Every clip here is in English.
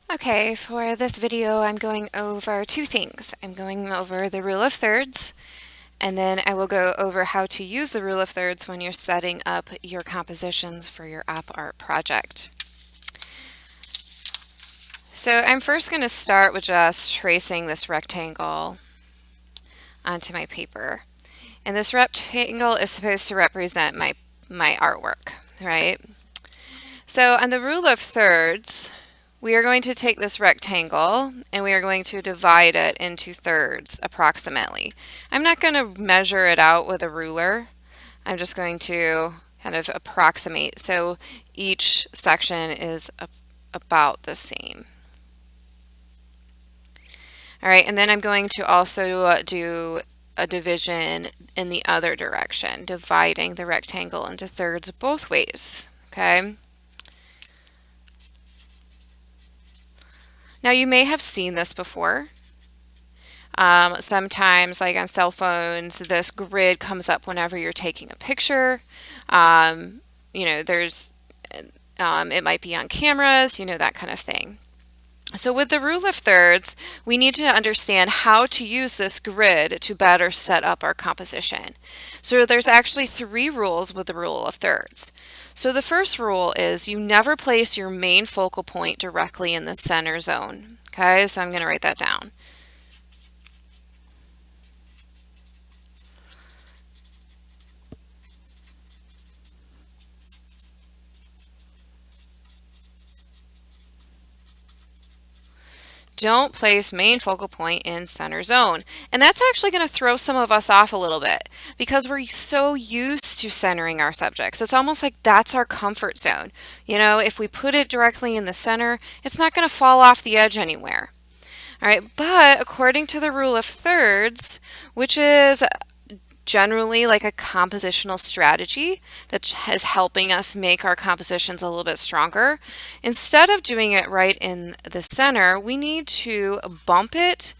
Okay, for this video, I'm going over two things. I'm going over the rule of thirds, and then I will go over how to use the rule of thirds when you're setting up your compositions for your op art project. So I'm first going to start with just tracing this rectangle onto my paper. And this rectangle is supposed to represent my artwork, right? So on the rule of thirds, we are going to take this rectangle and we are going to divide it into thirds approximately. I'm not going to measure it out with a ruler. I'm just going to kind of approximate so each section is about the same. All right, and then I'm going to also do a division in the other direction, dividing the rectangle into thirds both ways, okay? Now you may have seen this before. Sometimes, like on cell phones, this grid comes up whenever you're taking a picture. There's it might be on cameras, that kind of thing. So with the rule of thirds, we need to understand how to use this grid to better set up our composition. So there's actually 3 rules with the rule of thirds. So the first rule is you never place your main focal point directly in the center zone. Okay, so I'm going to write that down. Don't place main focal point in center zone. And that's actually going to throw some of us off a little bit because we're so used to centering our subjects. It's almost like that's our comfort zone. If we put it directly in the center, it's not going to fall off the edge anywhere. All right, but according to the rule of thirds, which is generally like a compositional strategy that is helping us make our compositions a little bit stronger. Instead of doing it right in the center, we need to bump it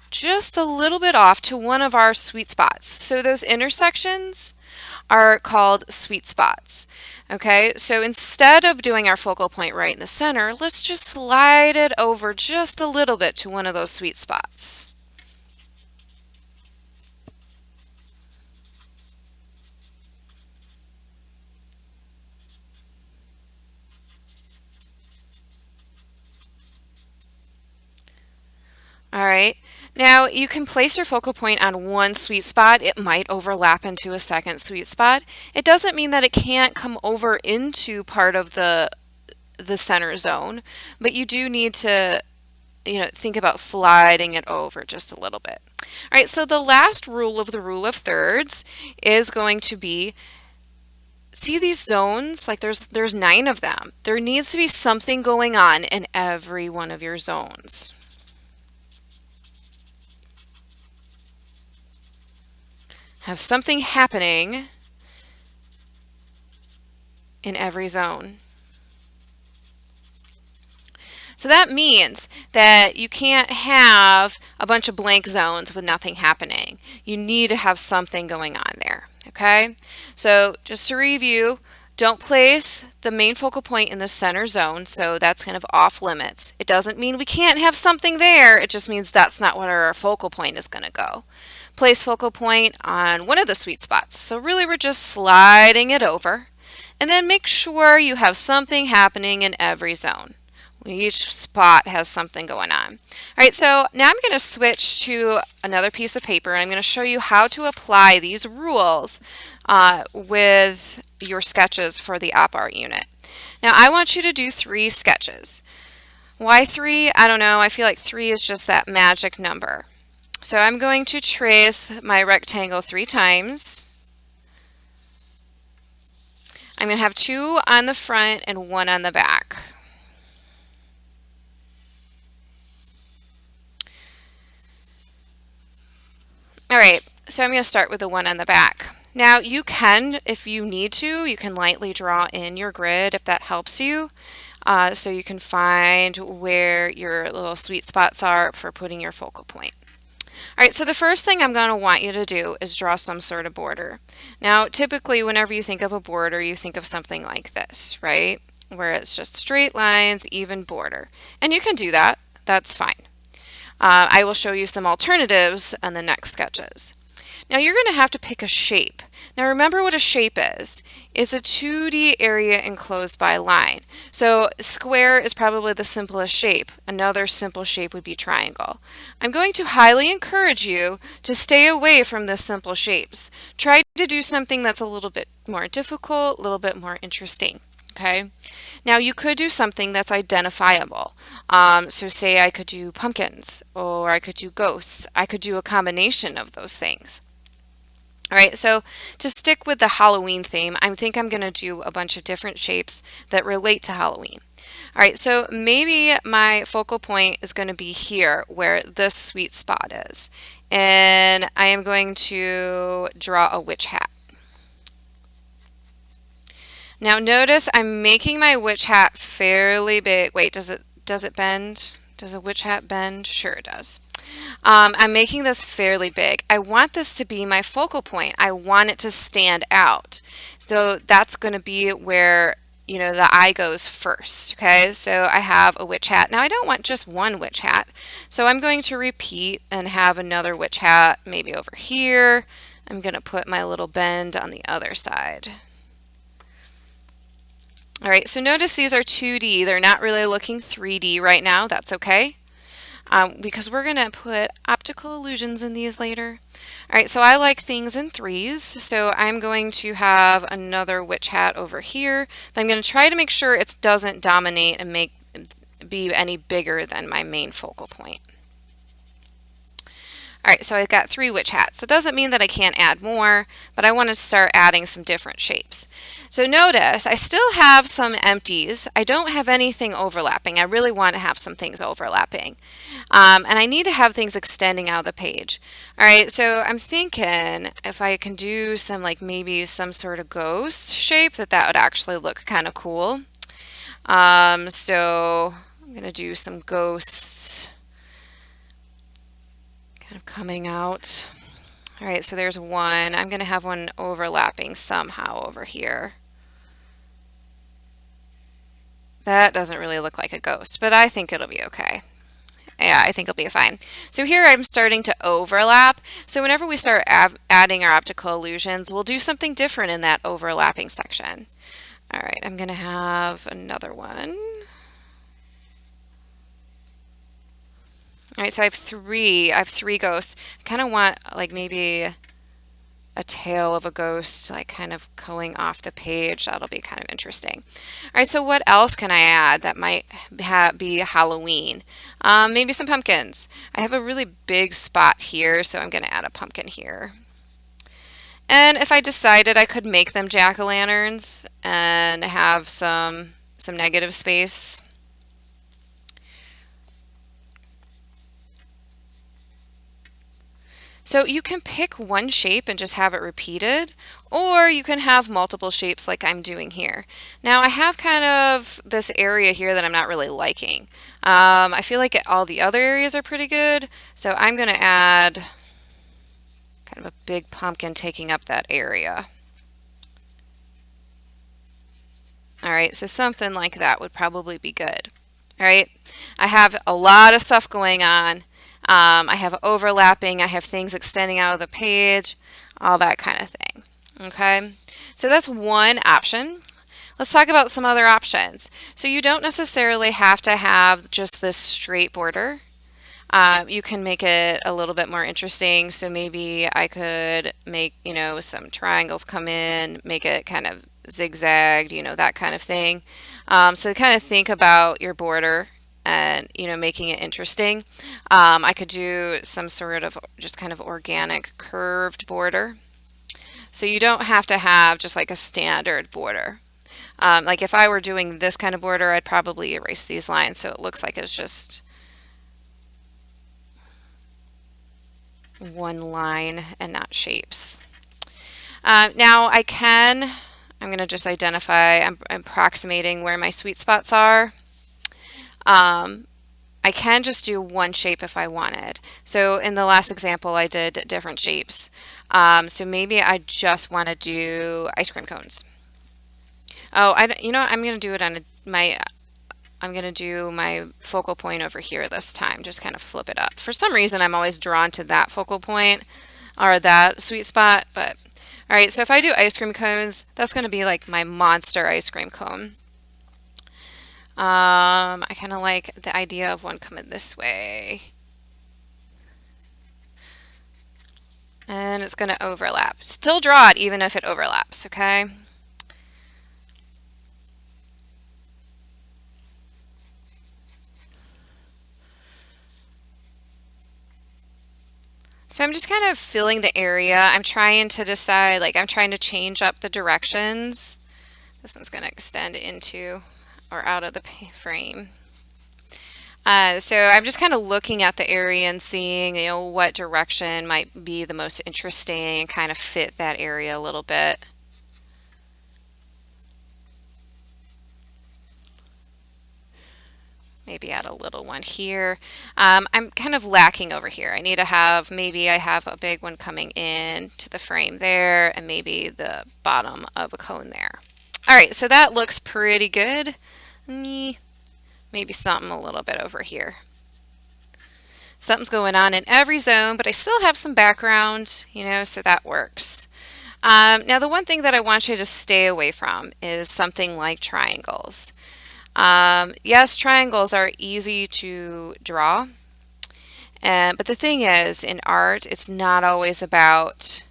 just a little bit off to one of our sweet spots. So those intersections are called sweet spots. Okay, so instead of doing our focal point right in the center, let's just slide it over just a little bit to one of those sweet spots. All right. Now you can place your focal point on one sweet spot. It might overlap into a second sweet spot. It doesn't mean that it can't come over into part of the center zone, but you do need to think about sliding it over just a little bit. All right, so the last rule of the rule of thirds is going to be, see these zones? Like there's 9 of them. There needs to be something going on in every one of your zones. Have something happening in every zone. So that means that you can't have a bunch of blank zones with nothing happening. You need to have something going on there, okay? So just to review, don't place the main focal point in the center zone, so that's kind of off limits. It doesn't mean we can't have something there, it just means that's not where our focal point is going to go. Place focal point on one of the sweet spots. So really we're just sliding it over. And then make sure you have something happening in every zone. Each spot has something going on. All right, so now I'm going to switch to another piece of paper and I'm going to show you how to apply these rules with your sketches for the op art unit. Now I want you to do 3 sketches. Why 3? I don't know. I feel like 3 is just that magic number. So I'm going to trace my rectangle 3 times. I'm going to have 2 on the front and 1 on the back. All right, so I'm going to start with the 1 on the back. Now you can, if you need to, you can lightly draw in your grid if that helps you. So you can find where your little sweet spots are for putting your focal point. All right, so the first thing I'm going to want you to do is draw some sort of border. Now, typically, whenever you think of a border, you think of something like this, right? where it's just straight lines, even border. And you can do that. That's fine. I will show you some alternatives on the next sketches. Now you're going to have to pick a shape. Now remember what a shape is. It's a 2D area enclosed by a line. So square is probably the simplest shape. Another simple shape would be triangle. I'm going to highly encourage you to stay away from the simple shapes. Try to do something that's a little bit more difficult, a little bit more interesting. Okay. Now you could do something that's identifiable. So say I could do pumpkins or I could do ghosts. I could do a combination of those things. All right, so to stick with the Halloween theme, I think I'm going to do a bunch of different shapes that relate to Halloween. All right, so maybe my focal point is going to be here where this sweet spot is. And I am going to draw a witch hat. Now notice I'm making my witch hat fairly big. Wait, does it bend? Does a witch hat bend? Sure it does. I'm making this fairly big. I want this to be my focal point. I want it to stand out. So that's going to be where, you know, the eye goes first. Okay, so I have a witch hat. Now I don't want just one witch hat. So I'm going to repeat and have another witch hat maybe over here. I'm going to put my little bend on the other side. All right, so notice these are 2D. They're not really looking 3D right now. That's okay, because we're going to put optical illusions in these later. All right, so I like things in threes, so I'm going to have another witch hat over here. But I'm going to try to make sure it doesn't dominate and be any bigger than my main focal point. All right, so I've got 3 witch hats. It doesn't mean that I can't add more, but I want to start adding some different shapes. So notice I still have some empties. I don't have anything overlapping. I really want to have some things overlapping. And I need to have things extending out of the page. All right, so I'm thinking if I can do some, like maybe some sort of ghost shape, that would actually look kind of cool. So I'm going to do some ghosts kind of coming out. All right, so there's one. I'm going to have one overlapping somehow over here. That doesn't really look like a ghost, but I think it'll be okay. Yeah, I think it'll be fine. So here I'm starting to overlap. So whenever we start adding our optical illusions, we'll do something different in that overlapping section. All right, I'm going to have another one. All right, so I have three ghosts. I kind of want like maybe a tail of a ghost like kind of going off the page. That'll be kind of interesting. All right, so what else can I add that might be Halloween? Maybe some pumpkins. I have a really big spot here, so I'm going to add a pumpkin here. And if I decided I could make them jack-o'-lanterns and have some negative space. So you can pick one shape and just have it repeated, or you can have multiple shapes like I'm doing here. Now I have kind of this area here that I'm not really liking. I feel like all the other areas are pretty good, so I'm going to add kind of a big pumpkin taking up that area. All right, so something like that would probably be good. All right, I have a lot of stuff going on. I have overlapping, I have things extending out of the page, all that kind of thing. Okay, so that's one option. Let's talk about some other options. So you don't necessarily have to have just this straight border. You can make it a little bit more interesting. So maybe I could make, you know, some triangles come in, make it kind of zigzagged, you know, that kind of thing. So kind of think about your border and, you know, making it interesting. I could do some sort of just kind of organic curved border. So you don't have to have just like a standard border. Like if I were doing this kind of border, I'd probably erase these lines so it looks like it's just one line and not shapes. Now I'm going to just identify, I'm approximating where my sweet spots are. I can just do one shape if I wanted. So in the last example, I did different shapes. So maybe I just want to do ice cream cones. Oh, you know, I'm going to do it on a I'm going to do my focal point over here this time, just kind of flip it up. For some reason, I'm always drawn to that focal point or that sweet spot, but all right, so if I do ice cream cones, that's going to be like my monster ice cream cone. I kind of like the idea of one coming this way. And it's going to overlap. Still draw it even if it overlaps, okay? So I'm just kind of filling the area. I'm trying to decide, like I'm trying to change up the directions. This one's going to extend into or out of the frame. So I'm just kind of looking at the area and seeing, what direction might be the most interesting and kind of fit that area a little bit. Maybe add a little one here. I'm kind of lacking over here. I need to have, maybe I have a big one coming in to the frame there and maybe the bottom of a cone there. All right, so that looks pretty good. Maybe something a little bit over here. Something's going on in every zone, but I still have some background, so that works. Now, the one thing that I want you to stay away from is something like triangles. Yes, triangles are easy to draw, but the thing is, in art, it's not always about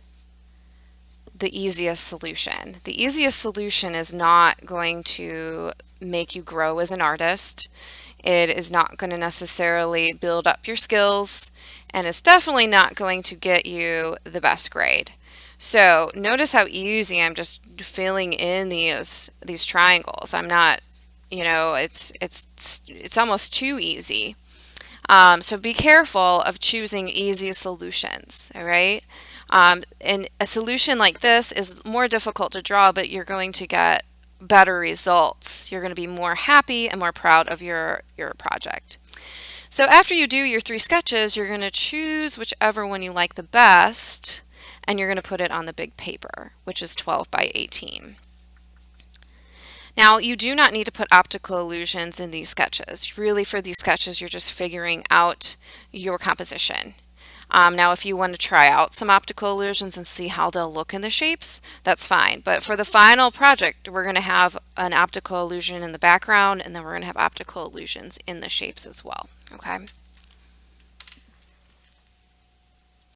the easiest solution. The easiest solution is not going to make you grow as an artist. It is not going to necessarily build up your skills, and it's definitely not going to get you the best grade. So notice how easy I'm just filling in these triangles. I'm not, it's almost too easy. So be careful of choosing easy solutions, all right? And a solution like this is more difficult to draw, but you're going to get better results. You're going to be more happy and more proud of your project. So after you do your 3 sketches, you're going to choose whichever one you like the best, and you're going to put it on the big paper, which is 12 by 18. Now, you do not need to put optical illusions in these sketches. Really, for these sketches, you're just figuring out your composition. Now, if you want to try out some optical illusions and see how they'll look in the shapes, that's fine. But for the final project, we're going to have an optical illusion in the background, and then we're going to have optical illusions in the shapes as well. Okay.